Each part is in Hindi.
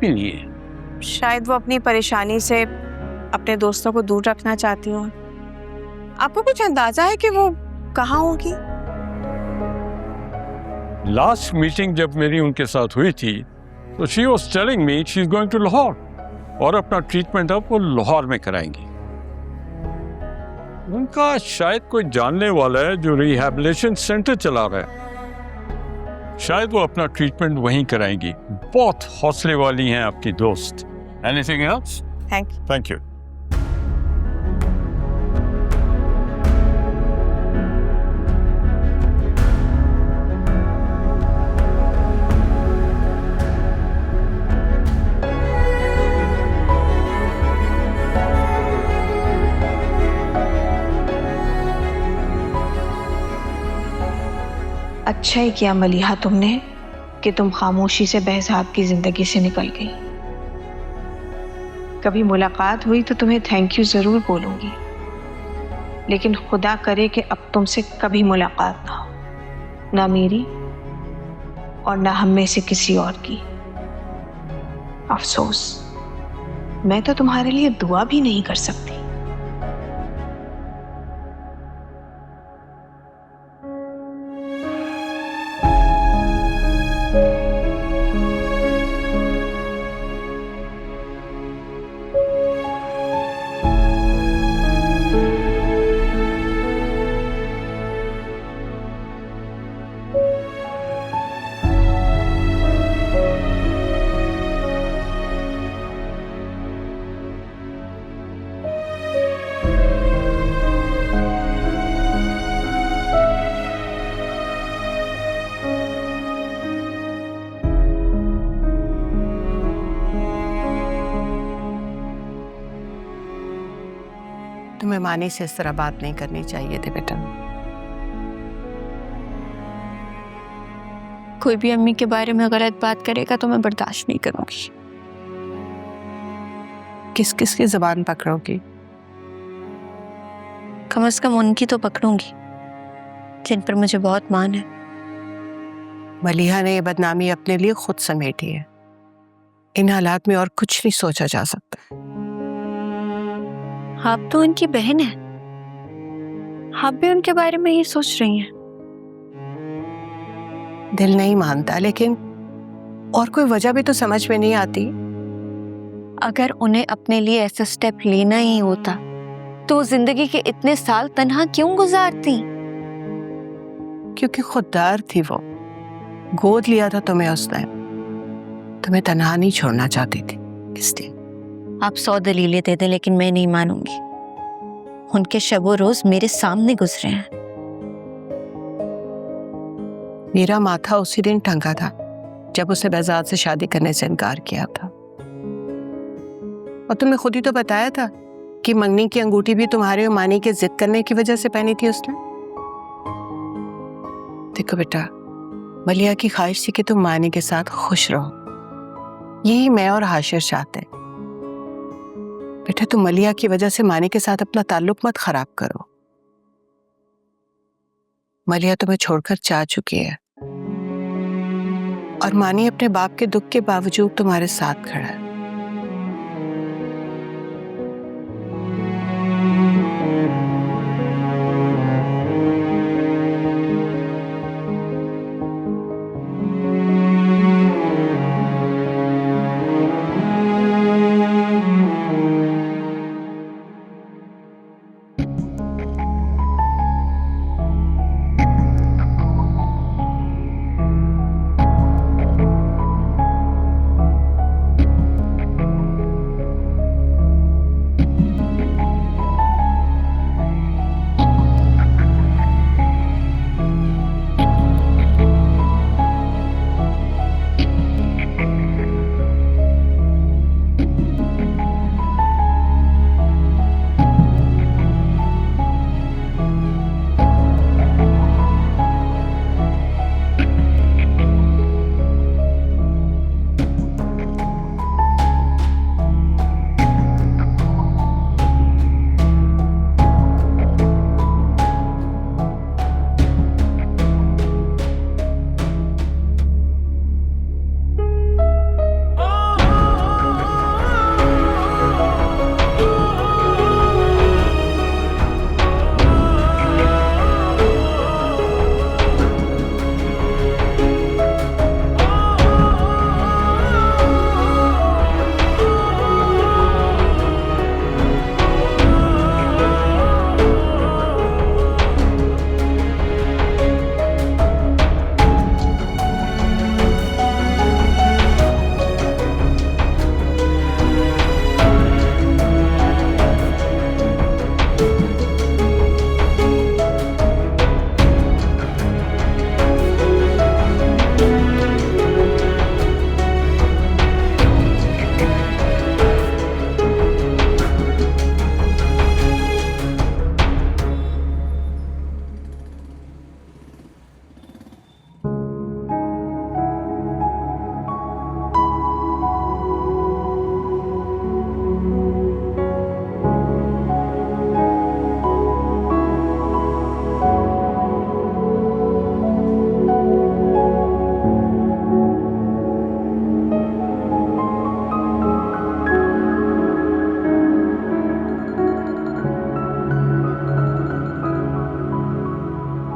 भी नहीं है। शायद वो अपनी परेशानी से अपने दोस्तों को दूर रखना चाहती हो। आपको कुछ अंदाजा है कि वो कहाँ होगी? लास्ट मीटिंग जब मेरी उनके साथ हुई थी तो she was telling me she is going to Lahore, और अपना ट्रीटमेंट अब वो लाहौर में कराएंगी। उनका शायद कोई जानने वाला है जो रिहैबिलिटेशन सेंटर चला रहा है, शायद वो अपना ट्रीटमेंट वहीं कराएंगी। बहुत हौसले वाली हैं आपकी दोस्त। Anything else? Thank you. अच्छा ही किया मलिहा तुमने कि तुम खामोशी से बहसाब की जिंदगी से निकल गई। कभी मुलाकात हुई तो तुम्हें थैंक यू जरूर बोलूंगी, लेकिन खुदा करे कि अब तुमसे कभी मुलाकात ना हो, ना मेरी और ना हम में से किसी और की। अफसोस, मैं तो तुम्हारे लिए दुआ भी नहीं कर सकती। तुम्हें मानी से इस तरह बात नहीं करनी चाहिए थी बेटा। कोई भी अम्मी के बारे में गलत बात करेगा तो मैं बर्दाश्त नहीं करूंगी। किस किस की जुबान पकड़ोगी? कम से कम उनकी तो पकड़ूंगी जिन पर मुझे बहुत मान है। मलिहा ने ये बदनामी अपने लिए खुद समेटी है। इन हालात में और कुछ नहीं सोचा जा सकता। आप तो उनकी बहन है, आप भी उनके बारे में ये सोच रही हैं। दिल नहीं मानता, लेकिन और कोई वजह भी तो समझ में नहीं आती। अगर उन्हें अपने लिए ऐसा स्टेप लेना ही होता तो जिंदगी के इतने साल तन्हा क्यों गुजारती? क्योंकि खुददार थी वो, गोद लिया था तुम्हें उसने, तुम्हें तन्हा नहीं छोड़ना चाहती थी, इसलिए। आप 100 दलीलें दे दें लेकिन मैं नहीं मानूंगी। उनके शबो रोज मेरे सामने गुजरे हैं। मेरा माथा उसी दिन ठंका था जब उसे बहजाद से शादी करने से इनकार किया था। और तुमने खुद ही तो बताया था कि मंगनी की अंगूठी भी तुम्हारे और मानी के जिद करने की वजह से पहनी थी उसने। देखो बेटा, मलिहा की ख्वाहिश थी कि तुम मानी के साथ खुश रहो। यही मैं और हाशिर चाहते हैं। बेटा, तुम मलिहा की वजह से मानी के साथ अपना ताल्लुक मत खराब करो। मलिहा तुम्हें छोड़कर जा चुकी है और मानी अपने बाप के दुख के बावजूद तुम्हारे साथ खड़ा है।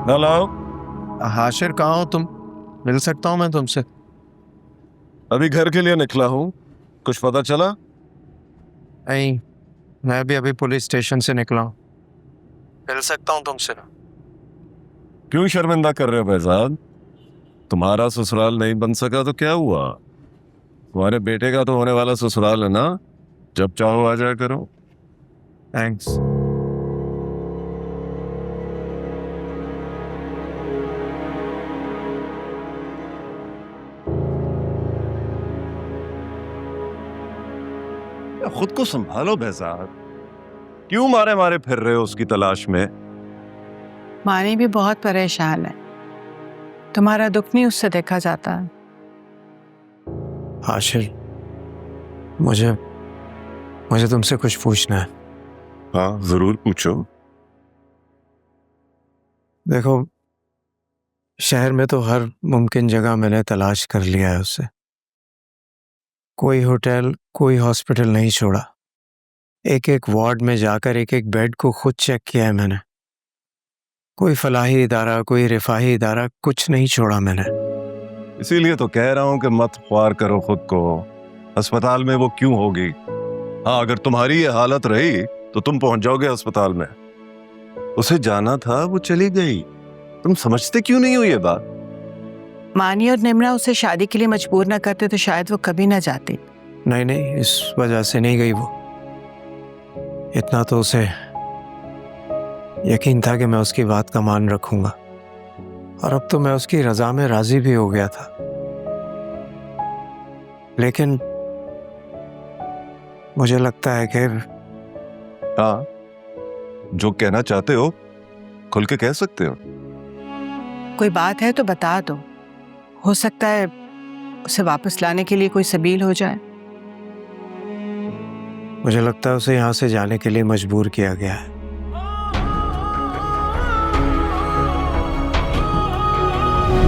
हेलो, हाशिर कहाँ हो तुम? मिल सकता हूँ मैं तुमसे? अभी घर के लिए निकला हूँ, कुछ पता चला? नहीं, मैं भी अभी पुलिस स्टेशन से निकला हूँ। मिल सकता हूँ तुमसे? क्यों शर्मिंदा कर रहे हो फैजाद? तुम्हारा ससुराल नहीं बन सका तो क्या हुआ? तुम्हारे बेटे का तो होने वाला ससुराल है ना, जब चाहो आ जाया करो। थैंक्स। खुद को संभालो फैजाद, क्यों मारे मारे फिर रहे हो उसकी तलाश में? मानी भी बहुत परेशान है, तुम्हारा दुख नहीं उससे देखा जाता। हाशिर, मुझे मुझे तुमसे कुछ पूछना है। हाँ जरूर पूछो। देखो, शहर में तो हर मुमकिन जगह मैंने तलाश कर लिया है उससे। कोई होटल, कोई हॉस्पिटल नहीं छोड़ा। एक एक वार्ड में जाकर एक एक बेड को खुद चेक किया है मैंने। कोई फलाही इदारा, कोई रिफाही इदारा, कुछ नहीं छोड़ा मैंने। इसीलिए तो कह रहा हूं कि मत ख्वार करो खुद को। अस्पताल में वो क्यों होगी? हाँ, अगर तुम्हारी ये हालत रही तो तुम पहुंच जाओगे अस्पताल में। उसे जाना था, वो चली गई। तुम समझते क्यों नहीं हो ये बात? मानी और निम्रा उसे शादी के लिए मजबूर न करते तो शायद वो कभी ना जाती। नहीं नहीं, इस वजह से नहीं गई वो। इतना तो उसे यकीन था कि मैं उसकी बात का मान रखूंगा, और अब तो मैं उसकी रजा में राजी भी हो गया था। लेकिन मुझे लगता है कि हाँ, जो कहना चाहते हो खुल के कह सकते हो। कोई बात है तो बता दो, हो सकता है उसे वापस लाने के लिए कोई सबील हो जाए। मुझे लगता है उसे यहाँ से जाने के लिए मजबूर किया गया है।